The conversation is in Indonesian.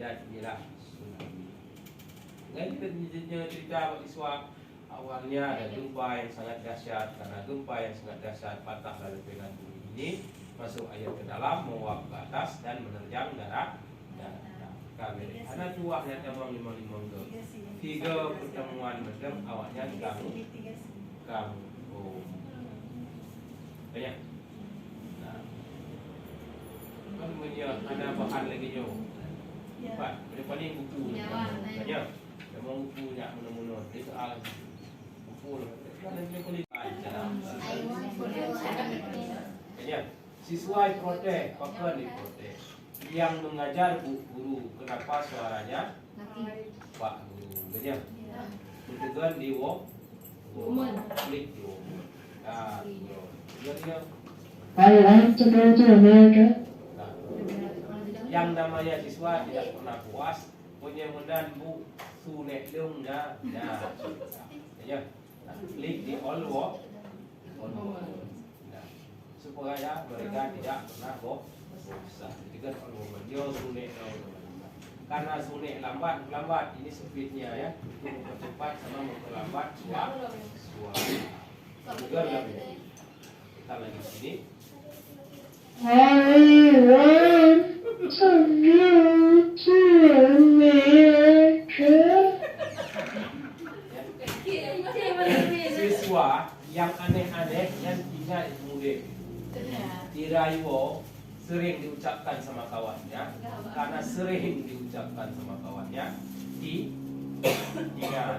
dan inilah tsunami. Dengan kita cerita siswa awalnya ada gempa yang sangat dahsyat. Karena gempa yang sangat dahsyat patah lalu dengan bumi ini masuk air ke dalam, menguap ke atas dan menerjang darat. Kami anak tua yang temang 55 ke 3 pertemuan macam awaknya kamu banyak. Nah, kan punya ada bahan lagi jo. Empat, ada paling buku banyak. Memang bukunya mana-mana. Dia soal buku kan dia boleh baca. Banyak. Siswa protes, pakar di protes. Yang mengajar guru, kenapa suaranya Pak Guru? Banyak. Kemudian di klik di yang namanya siswa tidak pernah puas, punya medan bu sunek leung ya, klik di all work, supaya mereka tidak pernah bosan. Jadi kan all work dia sunek karena sunek lambat ini speednya ya, itu mempercepat sama memperlambat suara. Juga lebih. Kita lagi sini. I want to go to America. Siswa yang aneh-aneh yang tinggal di mudik dirayu sering diucapkan sama kawannya, karena sering diucapkan sama kawannya ingat